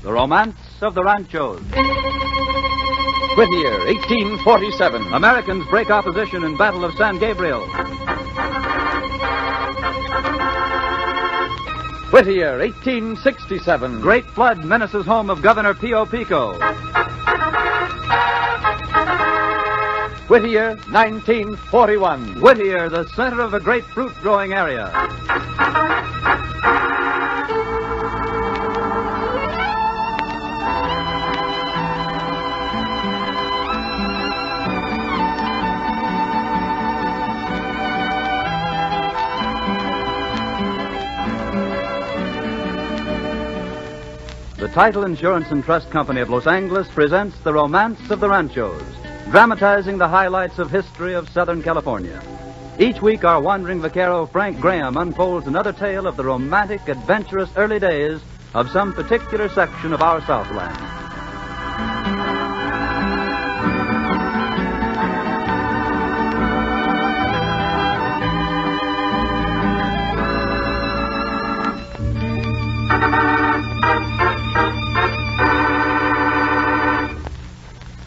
The Romance of the Ranchos. Whittier, 1847. Americans break opposition in Battle of San Gabriel. Whittier, 1867. Great flood menaces home of Governor Pio Pico. Whittier, 1941. Whittier, the center of a great fruit-growing area. The Title Insurance and Trust Company of Los Angeles presents The Romance of the Ranchos, dramatizing the highlights of history of Southern California. Each week, our wandering vaquero, Frank Graham, unfolds another tale of the romantic, adventurous early days of some particular section of our Southland.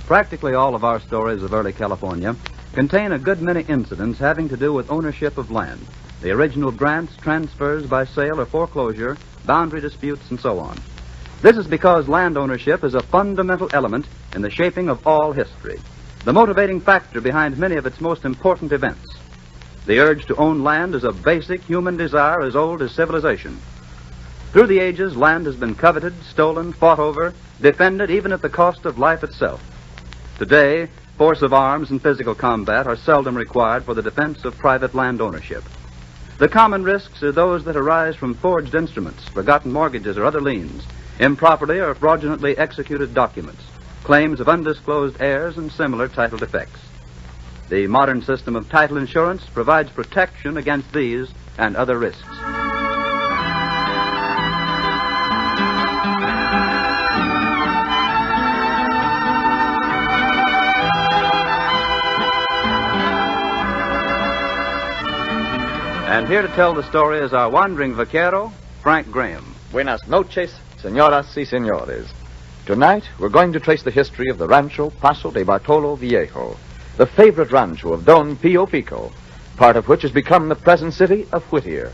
Practically all of our stories of early California contain a good many incidents having to do with ownership of land, the original grants, transfers by sale or foreclosure, boundary disputes, and so on. This is because land ownership is a fundamental element in the shaping of all history, the motivating factor behind many of its most important events. The urge to own land is a basic human desire as old as civilization. Through the ages, land has been coveted, stolen, fought over, defended, even at the cost of life itself. Today, force of arms and physical combat are seldom required for the defense of private land ownership. The common risks are those that arise from forged instruments, forgotten mortgages or other liens, improperly or fraudulently executed documents, claims of undisclosed heirs, and similar title defects. The modern system of title insurance provides protection against these and other risks. And here to tell the story is our wandering vaquero, Frank Graham. Buenas noches, señoras y señores. Tonight, we're going to trace the history of the Rancho Paso de Bartolo Viejo, the favorite rancho of Don Pio Pico, part of which has become the present city of Whittier.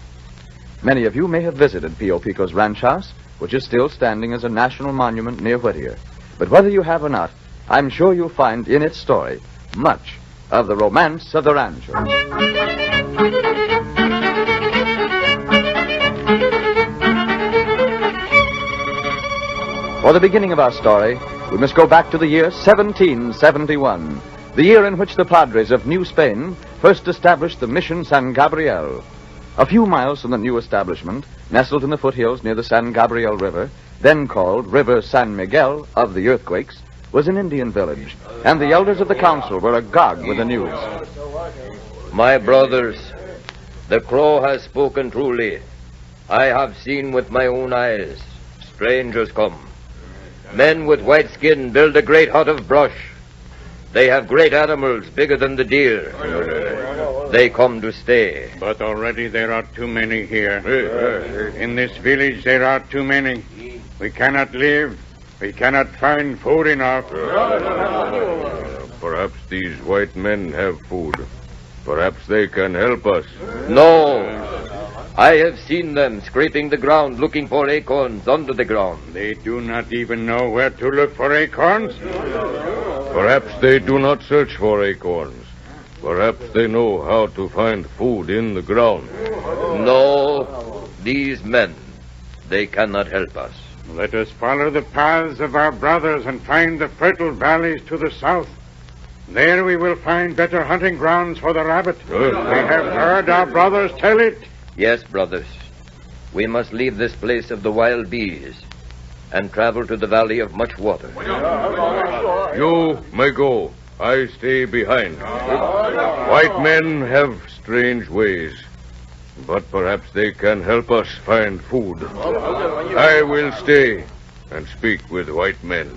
Many of you may have visited Pio Pico's ranch house, which is still standing as a national monument near Whittier. But whether you have or not, I'm sure you'll find in its story much of the romance of the rancho. For the beginning of our story, we must go back to the year 1771, the year in which the Padres of New Spain first established the Mission San Gabriel. A few miles from the new establishment, nestled in the foothills near the San Gabriel River, then called River San Miguel of the earthquakes, was an Indian village, and the elders of the council were agog with the news. My brothers, the crow has spoken truly. I have seen with my own eyes. Strangers come. Men with white skin build a great hut of brush. They have great animals bigger than the deer. They come to stay. But already there are too many here. In this village there are too many. We cannot live. We cannot find food enough. Perhaps these white men have food. Perhaps they can help us. No. I have seen them scraping the ground looking for acorns under the ground. They do not even know where to look for acorns. Perhaps they do not search for acorns. Perhaps they know how to find food in the ground. No, these men, they cannot help us. Let us follow the paths of our brothers and find the fertile valleys to the south. There we will find better hunting grounds for the rabbit. We have heard our brothers tell it. Yes, brothers. We must leave this place of the wild bees and travel to the valley of much water. You may go. I stay behind. White men have strange ways, but perhaps they can help us find food. I will stay and speak with white men.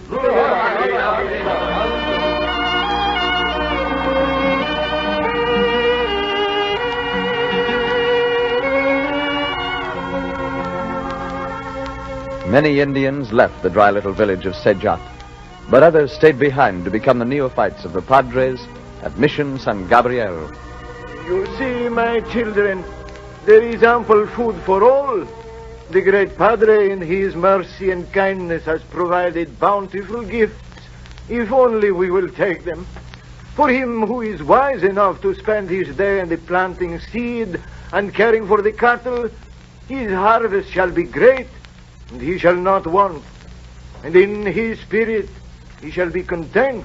Many Indians left the dry little village of Sejat, but others stayed behind to become the neophytes of the Padres at Mission San Gabriel. You see, my children, there is ample food for all. The great Padre, in his mercy and kindness, has provided bountiful gifts, if only we will take them. For him who is wise enough to spend his day in the planting seed and caring for the cattle, his harvest shall be great, and he shall not want. And in his spirit he shall be content.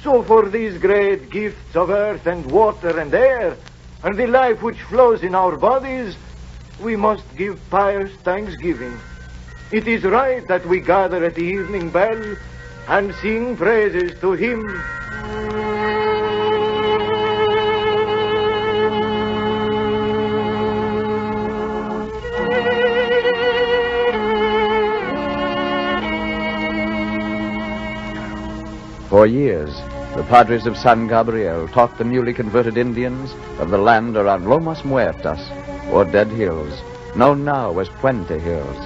So for these great gifts of earth and water and air, and the life which flows in our bodies, we must give pious thanksgiving. It is right that we gather at the evening bell and sing praises to him. For years, the Padres of San Gabriel taught the newly converted Indians of the land around Lomas Muertas, or Dead Hills, known now as Puente Hills.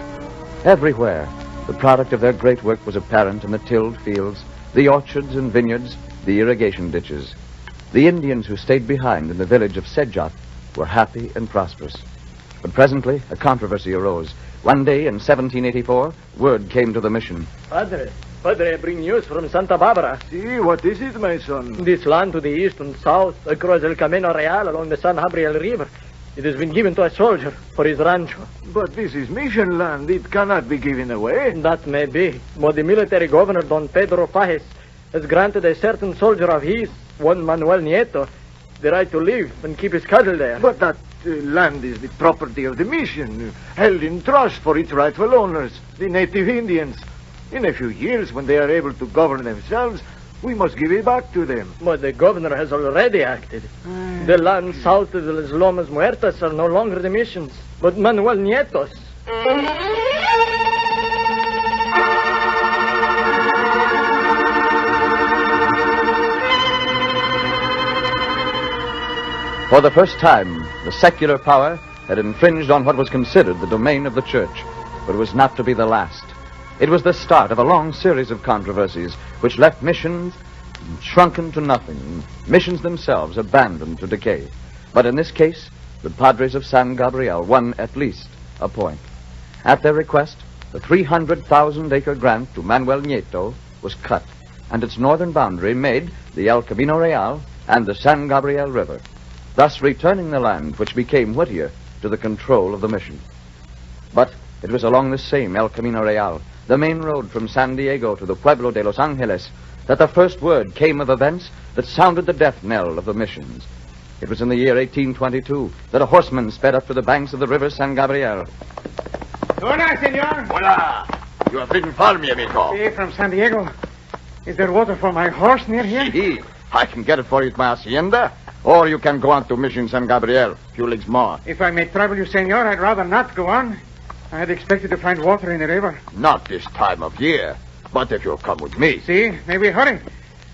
Everywhere, the product of their great work was apparent in the tilled fields, the orchards and vineyards, the irrigation ditches. The Indians who stayed behind in the village of Sejat were happy and prosperous. But presently, a controversy arose. One day in 1784, word came to the mission. Padre, I bring news from Santa Barbara. See, what is it, my son? This land to the east and south, across El Camino Real along the San Gabriel River, it has been given to a soldier for his rancho. But this is mission land. It cannot be given away. That may be, but the military governor, Don Pedro Pajes, has granted a certain soldier of his, one Manuel Nieto, the right to live and keep his cattle there. But that land is the property of the mission, held in trust for its rightful owners, the native Indians. In a few years, when they are able to govern themselves, we must give it back to them. But the governor has already acted. The land south of the Lomas Muertas are no longer the missions, but Manuel Nieto's. For the first time, the secular power had infringed on what was considered the domain of the church, but it was not to be the last. It was the start of a long series of controversies which left missions shrunken to nothing, missions themselves abandoned to decay. But in this case, the Padres of San Gabriel won at least a point. At their request, the 300,000-acre grant to Manuel Nieto was cut, and its northern boundary made the El Camino Real and the San Gabriel River, thus returning the land which became Whittier to the control of the mission. But it was along this same El Camino Real, the main road from San Diego to the Pueblo de Los Angeles, that the first word came of events that sounded the death knell of the missions. It was in the year 1822 that a horseman sped up to the banks of the river San Gabriel. Hola, senor. Hola. You have ridden far, mi amigo. Sí, from San Diego. Is there water for my horse near here? Sí. I can get it for you at my hacienda, or you can go on to Mission San Gabriel, a few leagues more. If I may trouble you, senor, I'd rather not go on. I had expected to find water in the river. Not this time of year, but if you'll come with me. See, may we hurry?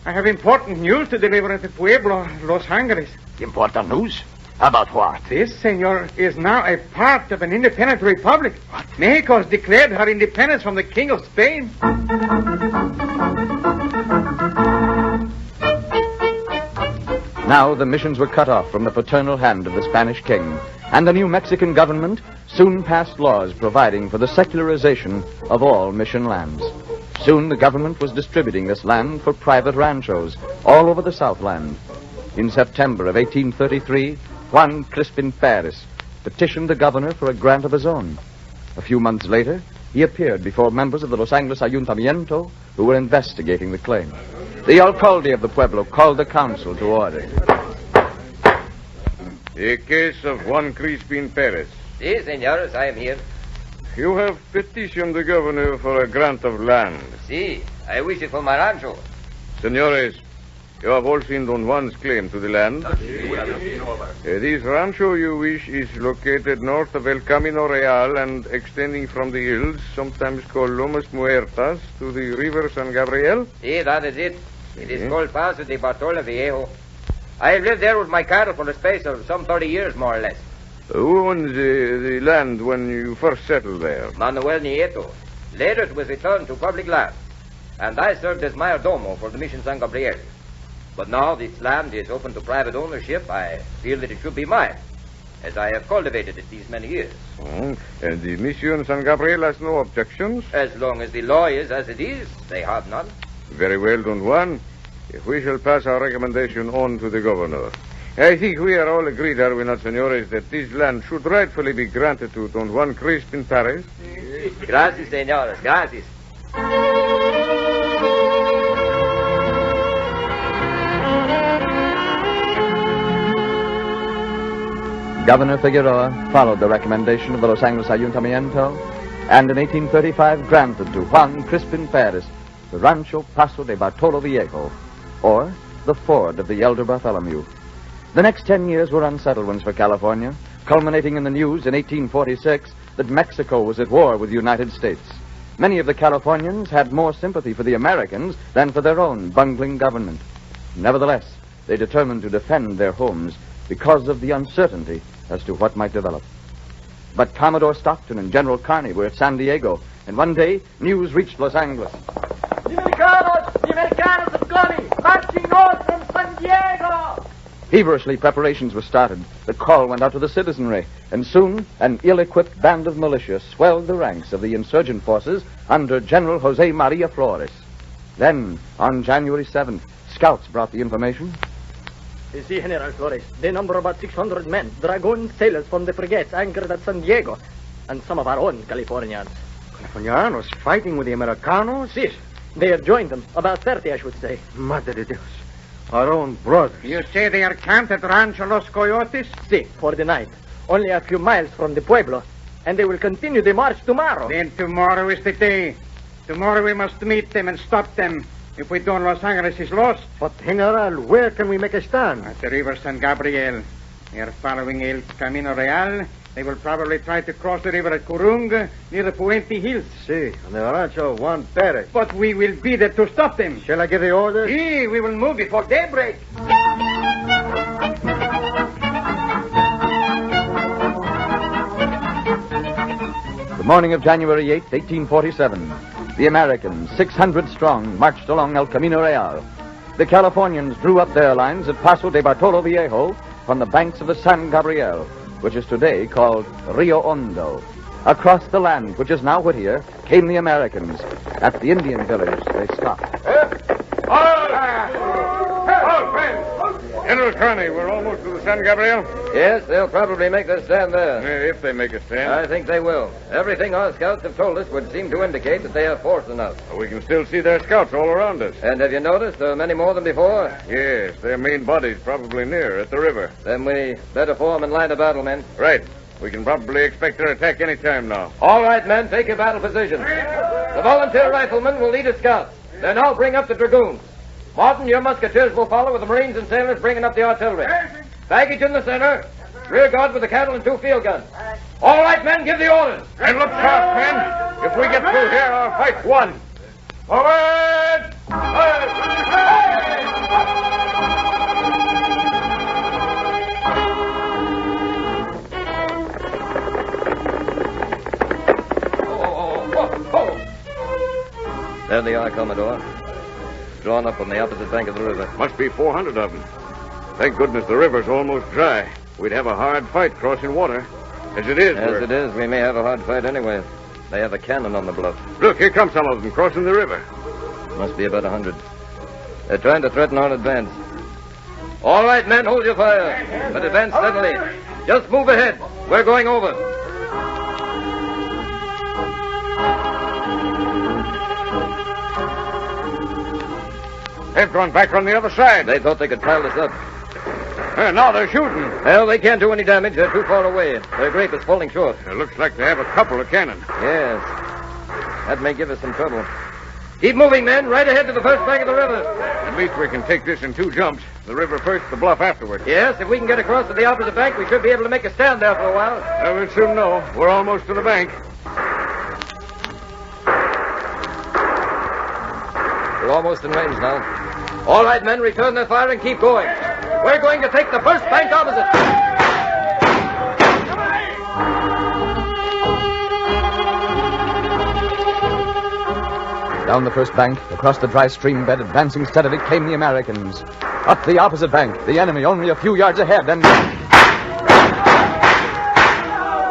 I have important news to deliver at the Pueblo, Los Angeles. Important news? About what? This, senor, is now a part of an independent republic. What? Mexico has declared her independence from the King of Spain. Now the missions were cut off from the paternal hand of the Spanish king, and the new Mexican government soon passed laws providing for the secularization of all mission lands. Soon the government was distributing this land for private ranchos all over the Southland. In September of 1833, Juan Crispin Perez petitioned the governor for a grant of his own. A few months later, he appeared before members of the Los Angeles Ayuntamiento who were investigating the claim. The alcalde of the Pueblo called the council to order. The case of Juan Crispin Perez. Si, senores, I am here. You have petitioned the governor for a grant of land. Si, I wish it for my rancho. Senores, you have all seen Don Juan's claim to the land. This rancho you wish is located north of El Camino Real and extending from the hills, sometimes called Lomas Muertas, to the river San Gabriel. Si, that is it. It is called Paso de Bartolo, Viejo. I have lived there with my cattle for the space of some 30 years, more or less. Who owned the land when you first settled there? Manuel Nieto. Later it was returned to public land, and I served as mayordomo for the Mission San Gabriel. But now this land is open to private ownership. I feel that it should be mine, as I have cultivated it these many years. Oh, and the Mission San Gabriel has no objections? As long as the law is as it is, they have none. Very well, Don Juan. If we shall pass our recommendation on to the governor. I think we are all agreed, are we not, senores, that this land should rightfully be granted to Don Juan Crispin Paris? Gracias, senores, gracias. Governor Figueroa followed the recommendation of the Los Angeles Ayuntamiento and in 1835 granted to Juan Crispin Paris the Rancho Paso de Bartolo Viejo, or the ford of the elder Bartholomew. The next 10 years were unsettled ones for California, culminating in the news in 1846 that Mexico was at war with the United States. Many of the Californians had more sympathy for the Americans than for their own bungling government. Nevertheless, they determined to defend their homes because of the uncertainty as to what might develop. But Commodore Stockton and General Kearny were at San Diego, and one day news reached Los Angeles. The Americanos are coming, marching north from San Diego. Feverishly, preparations were started. The call went out to the citizenry, and soon an ill-equipped band of militia swelled the ranks of the insurgent forces under General Jose Maria Flores. Then, on January 7th, scouts brought the information. You see, General Flores, they number about 600 men, dragoon sailors from the frigates anchored at San Diego, and some of our own Californians. Californianos fighting with the Americanos? Yes, they have joined them, about 30, I should say. Madre de Dios. Our own brothers. You say they are camped at Rancho Los Coyotes? Si, for the night. Only a few miles from the pueblo, and they will continue the march tomorrow. Then tomorrow is the day. Tomorrow we must meet them and stop them. If we don't, Los Angeles is lost. But, General, where can we make a stand? At the river San Gabriel. They are following El Camino Real. They will probably try to cross the river at Curung, near the Puente Hills. Si, and the Rancho Juan Perez. But we will be there to stop them. Shall I give the orders? Si, we will move before daybreak. The morning of January 8, 1847, the Americans, 600 strong, marched along El Camino Real. The Californians drew up their lines at Paso de Bartolo Viejo from the banks of the San Gabriel, which is today called Rio Hondo. Across the land, which is now Whittier, came the Americans. At the Indian village, they stopped. General Kearny, we're almost to the San Gabriel. Yes, they'll probably make us stand there. If they make a stand. I think they will. Everything our scouts have told us would seem to indicate that they have force enough. We can still see their scouts all around us. And have you noticed there are many more than before? Yes, their main body's probably near, at the river. Then we better form in line of battle, men. Right. We can probably expect their attack any time now. All right, men, take your battle position. The volunteer riflemen will lead the scouts. Then I'll bring up the dragoons. Martin, your musketeers will follow with the Marines and sailors bringing up the artillery. Baggage in the center. Rear guard with the cattle and 2 field guns. All right, men, give the orders. And look sharp, men. If we get through here, our fight's won. Forward! There they are, Commodore. Drawn up on the opposite bank of the river. Must be 400 of them. Thank goodness the river's almost dry. We'd have a hard fight crossing water. As it is, we may have a hard fight anyway. They have a cannon on the bluff. Look, here come some of them crossing the river. Must be about 100. They're trying to threaten our advance. All right, men, hold your fire. But advance steadily. Just move ahead. We're going over. They've gone back on the other side. They thought they could pile us up. Now they're shooting. Well, they can't do any damage. They're too far away. Their grape is falling short. It looks like they have a couple of cannon. Yes. That may give us some trouble. Keep moving, men. Right ahead to the first bank of the river. At least we can take this in 2 jumps. The river first, the bluff afterward. Yes, if we can get across to the opposite bank, we should be able to make a stand there for a while. We'll soon know. We're almost to the bank. We're almost in range now. All right, men, return their fire and keep going. We're going to take the first bank opposite. Down the first bank, across the dry stream bed, advancing steadily, came the Americans. Up the opposite bank, the enemy only a few yards ahead, and...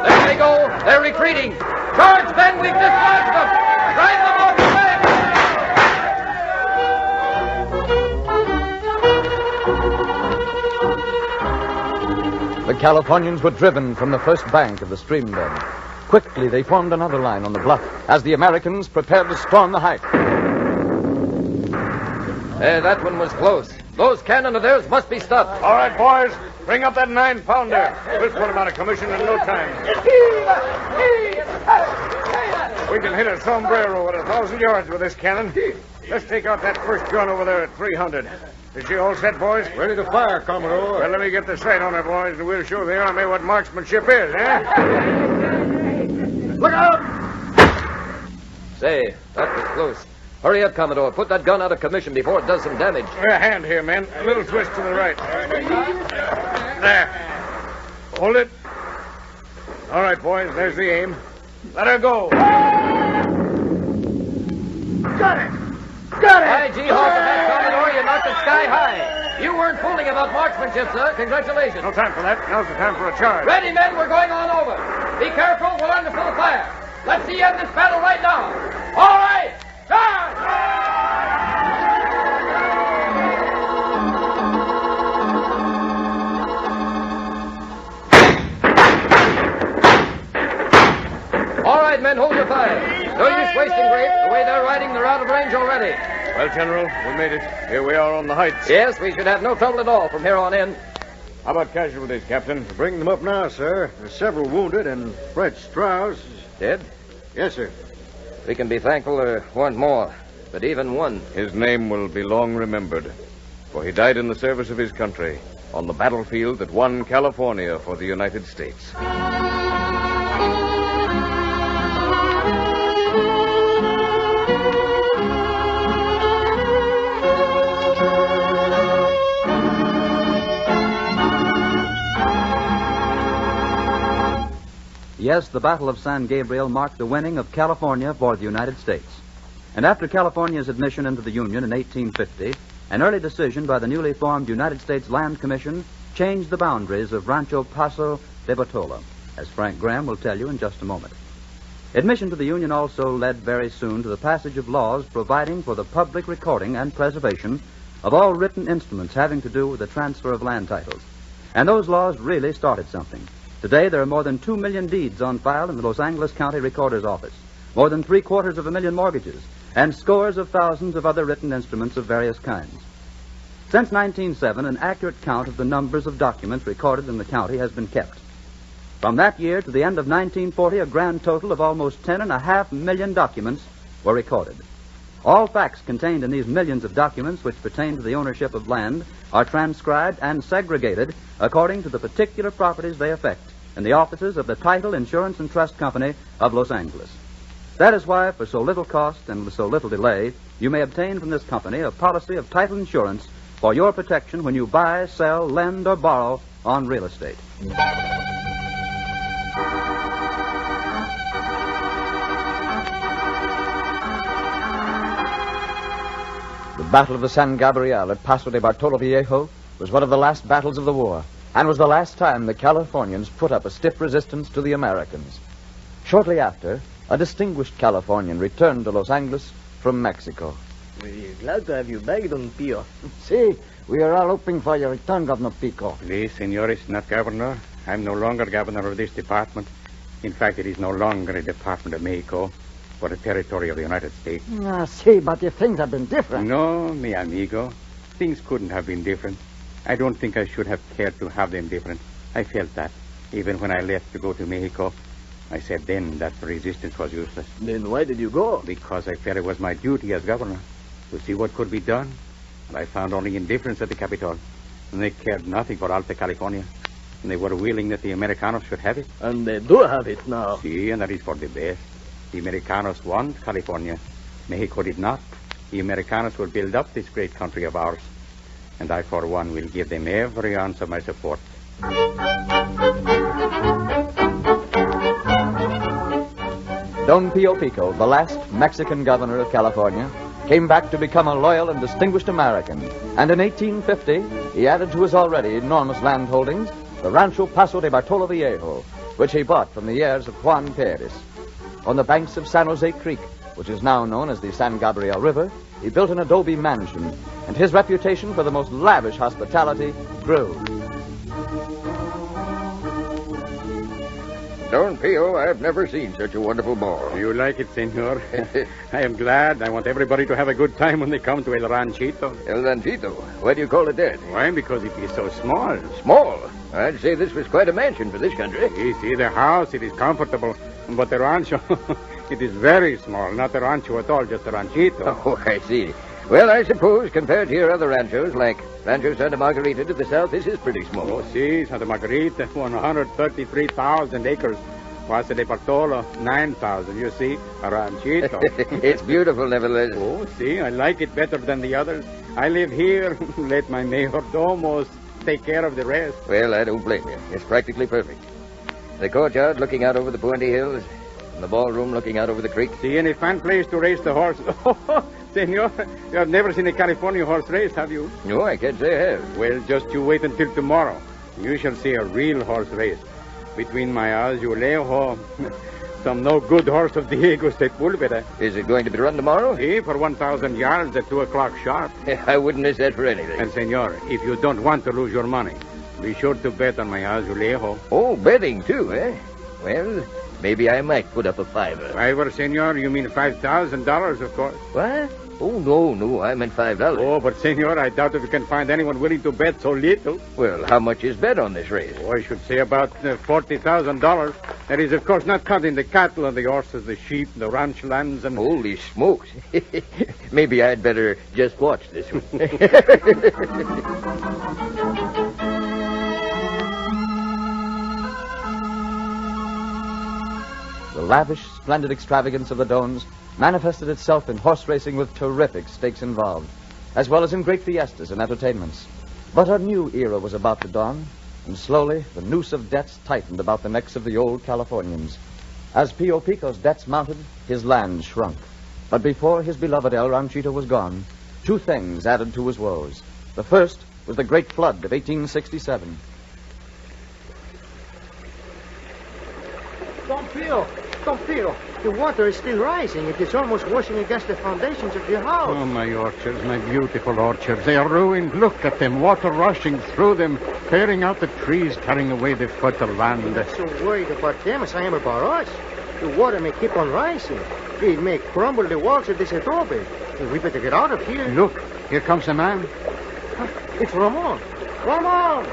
There they go. They're retreating. Charge, men. We've dislodged them. Drive them off the bank. The Californians were driven from the first bank of the stream bed. Quickly, they formed another line on the bluff as the Americans prepared to storm the height. That one was close. Those cannon of theirs must be stopped. All right, boys. Bring up that 9-pounder. We'll put him out of commission in no time. We can hit a sombrero at 1,000 yards with this cannon. Let's take out that first gun over there at 300. Is she all set, boys? Ready to fire, Commodore. Well, let me get the sight on her, boys, and we'll show the army what marksmanship is, eh? Look out! Say, that was close. Hurry up, Commodore. Put that gun out of commission before it does some damage. A hand here, men. A little twist to the right. There. Hold it. All right, boys. There's the aim. Let her go. Got it! Got it! By G-Hawk and that, Commodore, you knocked it sky high. You weren't fooling about marksmanship, sir. Congratulations. No time for that. Now's the time for a charge. Ready, men. We're going on over. Be careful. We're under full fire. Let's see you end this battle right now. All right. Charge! All right, men, hold your fire. No use wasting grape. The way they're riding, they're out of range already. Well, General, we made it. Here we are on the heights. Yes, we should have no trouble at all from here on in. How about casualties, Captain? Bring them up now, sir. There's several wounded, and Fred Strauss... Dead? Yes, sir. We can be thankful there weren't more. But even one. His name will be long remembered, for he died in the service of his country on the battlefield that won California for the United States. Yes, the Battle of San Gabriel marked the winning of California for the United States. And after California's admission into the Union in 1850, an early decision by the newly formed United States Land Commission changed the boundaries of Rancho Paso de Bartolo, as Frank Graham will tell you in just a moment. Admission to the Union also led very soon to the passage of laws providing for the public recording and preservation of all written instruments having to do with the transfer of land titles. And those laws really started something. Today, there are more than 2 million deeds on file in the Los Angeles County Recorder's Office, more than 750,000 mortgages, and scores of thousands of other written instruments of various kinds. Since 1907, an accurate count of the numbers of documents recorded in the county has been kept. From that year to the end of 1940, a grand total of almost 10.5 million documents were recorded. All facts contained in these millions of documents which pertain to the ownership of land are transcribed and segregated according to the particular properties they affect in the offices of the Title, Insurance, and Trust Company of Los Angeles. That is why, for so little cost and with so little delay, you may obtain from this company a policy of title insurance for your protection when you buy, sell, lend, or borrow on real estate. The Battle of the San Gabriel at Paso de Bartolo Viejo was one of the last battles of the war, and was the last time the Californians put up a stiff resistance to the Americans. Shortly after, a distinguished Californian returned to Los Angeles from Mexico. We're glad to have you back, Don Pio. See, we are all hoping for your return, Governor Pico. Please, senores, not governor. I'm no longer governor of this department. In fact, it is no longer a department of Mexico, but a territory of the United States. See, but if things have been different... No, mi amigo. Things couldn't have been different. I don't think I should have cared to have them different. I felt that. Even when I left to go to Mexico, I said then that resistance was useless. Then why did you go? Because I felt it was my duty as governor to see what could be done. And I found only indifference at the Capitol. And they cared nothing for Alta California. And they were willing that the Americanos should have it. And they do have it now. See, and that is for the best. The Americanos want California. Mexico did not. The Americanos will build up this great country of ours. And I, for one, will give them every ounce of my support. Don Pio Pico, the last Mexican governor of California, came back to become a loyal and distinguished American. And in 1850, he added to his already enormous land holdings the Rancho Paso de Bartolo Viejo, which he bought from the heirs of Juan Perez. On the banks of San Jose Creek, which is now known as the San Gabriel River, he built an adobe mansion, and his reputation for the most lavish hospitality grew. Don Pio, I've never seen such a wonderful ball. You like it, senor? I am glad. I want everybody to have a good time when they come to El Ranchito. El Ranchito. Why do you call it that? Why? Because it is so small. Small? I'd say this was quite a mansion for this country. You see, the house, it is comfortable. But the rancho, it is very small. Not a rancho at all, just a ranchito. Oh, I see. Well, I suppose, compared to your other ranchos, like Rancho Santa Margarita to the south, this is pretty small. Oh, see, Santa Margarita, 133,000 acres. Paso de Bartolo, 9,000. You see, a ranchito. It's beautiful, nevertheless. Oh, see, I like it better than the others. I live here. Let my mayordomos take care of the rest. Well, I don't blame you. It's practically perfect. The courtyard looking out over the Puente Hills, and the ballroom looking out over the creek. See any fine place to race the horse? Oh, senor, you have never seen a California horse race, have you? No, I can't say I have. Well, just you wait until tomorrow. You shall see a real horse race. Between my Azulejo, some no-good horse of Diego Sepulveda. Is it going to be run tomorrow? See, for 1,000 yards at 2 o'clock sharp. I wouldn't miss that for anything. And, senor, if you don't want to lose your money, be sure to bet on my Azulejo. Oh, betting, too, eh? Well, maybe I might put up a $5. $5, senor? You mean $5,000, of course. What? Oh, no, I meant $5. Oh, but, senor, I doubt if you can find anyone willing to bet so little. Well, how much is bet on this race? Oh, I should say about $40,000. That is, of course, not counting the cattle and the horses, the sheep, the ranch lands, and... Holy smokes. Maybe I'd better just watch this one. The lavish, splendid extravagance of the Dones manifested itself in horse racing with terrific stakes involved, as well as in great fiestas and entertainments. But a new era was about to dawn, and slowly the noose of debts tightened about the necks of the old Californians. As Pio Pico's debts mounted, his land shrunk. But before his beloved El Ranchito was gone, two things added to his woes. The first was the great flood of 1867. Don Pio, the water is still rising. It is almost washing against the foundations of your house. Oh, my orchards, my beautiful orchards. They are ruined. Look at them. Water rushing through them, tearing out the trees, carrying away the fertile land. I'm not so worried about them as I am about us. The water may keep on rising. It may crumble the walls of this adobe. We better get out of here. Look, here comes a man. It's Ramon. Ramon!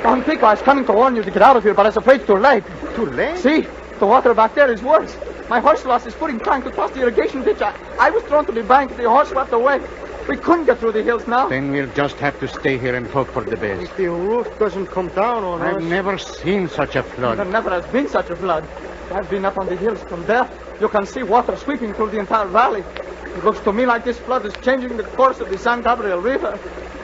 Don Pico, I was coming to warn you to get out of here, but I was afraid it's too late. Too late? See, the water back there is worse. My horse lost his footing trying to cross the irrigation ditch. I was thrown to the bank and the horse swept away. We couldn't get through the hills now. Then we'll just have to stay here and hope for the best. If the roof doesn't come down on us... I've never seen such a flood. There never has been such a flood. I've been up on the hills. From there, you can see water sweeping through the entire valley. It looks to me like this flood is changing the course of the San Gabriel River.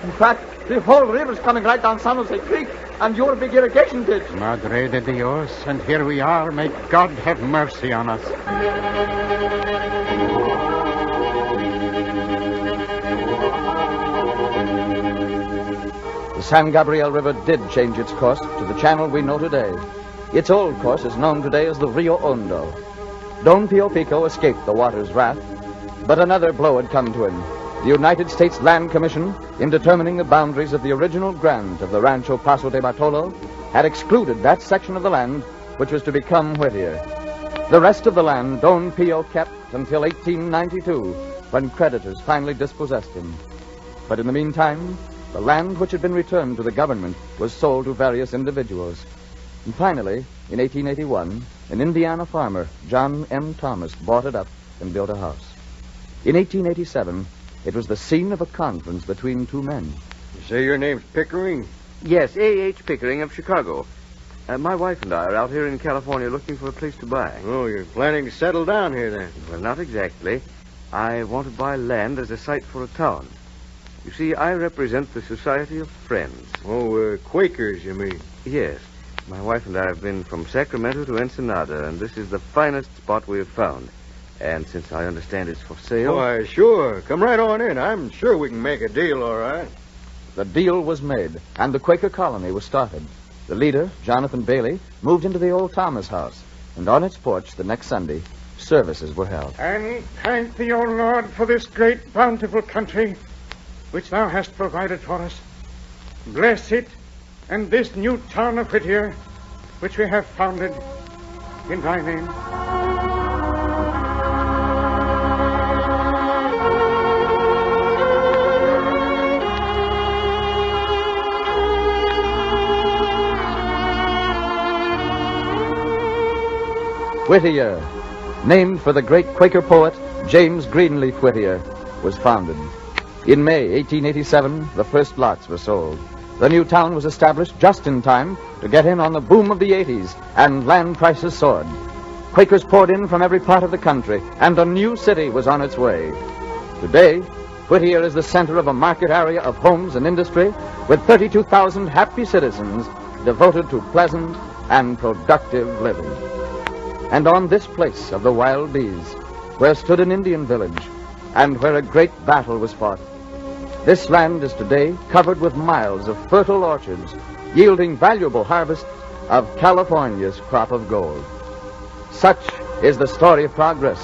In fact, the whole river is coming right down San Jose Creek and your big irrigation ditch. Madre de Dios, and here we are. May God have mercy on us. The San Gabriel River did change its course to the channel we know today. Its old course is known today as the Rio Hondo. Don Pio Pico escaped the water's wrath, but another blow had come to him. The United States Land Commission, in determining the boundaries of the original grant of the Rancho Paso de Bartolo, had excluded that section of the land which was to become Whittier. The rest of the land Don Pio kept until 1892, when creditors finally dispossessed him. But in the meantime, the land which had been returned to the government was sold to various individuals. And finally, in 1881, an Indiana farmer, John M. Thomas, bought it up and built a house. In 1887, it was the scene of a conference between two men. You say your name's Pickering? Yes, A.H. Pickering of Chicago. My wife and I are out here in California looking for a place to buy. Oh, you're planning to settle down here then? Well, not exactly. I want to buy land as a site for a town. You see, I represent the Society of Friends. Oh, Quakers, you mean? Yes. My wife and I have been from Sacramento to Ensenada, and this is the finest spot we have found. And since I understand it's for sale... Why, sure. Come right on in. I'm sure we can make a deal, all right. The deal was made, and the Quaker colony was started. The leader, Jonathan Bailey, moved into the old Thomas house, and on its porch the next Sunday, services were held. And thank thee, O Lord, for this great bountiful country which thou hast provided for us. Bless it and this new town of Whittier, which we have founded in thy name. Whittier, named for the great Quaker poet James Greenleaf Whittier, was founded. In May 1887, the first lots were sold. The new town was established just in time to get in on the boom of the 80s, and land prices soared. Quakers poured in from every part of the country, and a new city was on its way. Today, Whittier is the center of a market area of homes and industry, with 32,000 happy citizens devoted to pleasant and productive living. And on this place of the wild bees, where stood an Indian village, and where a great battle was fought, this land is today covered with miles of fertile orchards, yielding valuable harvests of California's crop of gold. Such is the story of progress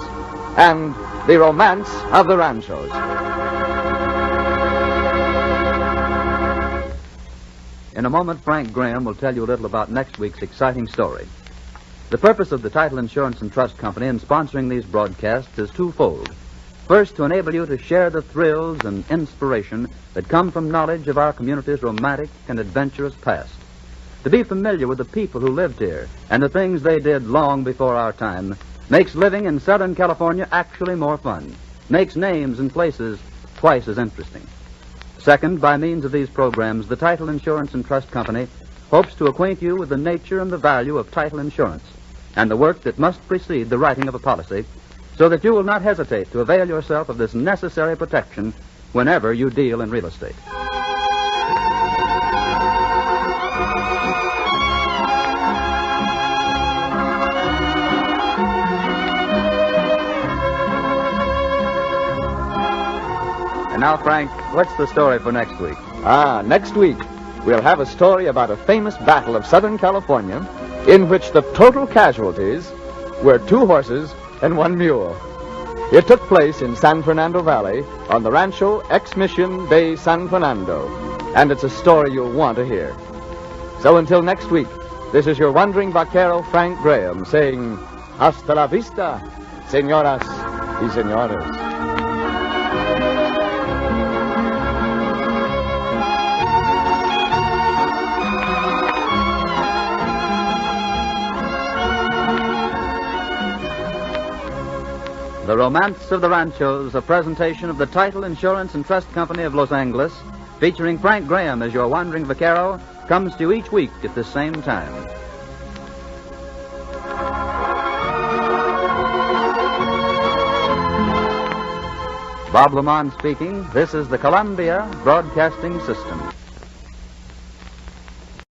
and the romance of the Ranchos. In a moment, Frank Graham will tell you a little about next week's exciting story. The purpose of the Title Insurance and Trust Company in sponsoring these broadcasts is twofold. First, to enable you to share the thrills and inspiration that come from knowledge of our community's romantic and adventurous past. To be familiar with the people who lived here and the things they did long before our time makes living in Southern California actually more fun, makes names and places twice as interesting. Second, by means of these programs, the Title Insurance and Trust Company hopes to acquaint you with the nature and the value of title insurance and the work that must precede the writing of a policy, so that you will not hesitate to avail yourself of this necessary protection whenever you deal in real estate. And now, Frank, what's the story for next week? Next week, we'll have a story about a famous battle of Southern California in which the total casualties were 2 horses and 1 mule. It took place in San Fernando Valley on the Rancho Ex-Mission Bay San Fernando, and it's a story you'll want to hear. So until next week, this is your wandering vaquero, Frank Graham, saying, hasta la vista, señoras y señores. The Romance of the Ranchos, a presentation of the Title Insurance and Trust Company of Los Angeles, featuring Frank Graham as your wandering vaquero, comes to you each week at the same time. Bob Lamont speaking. This is the Columbia Broadcasting System.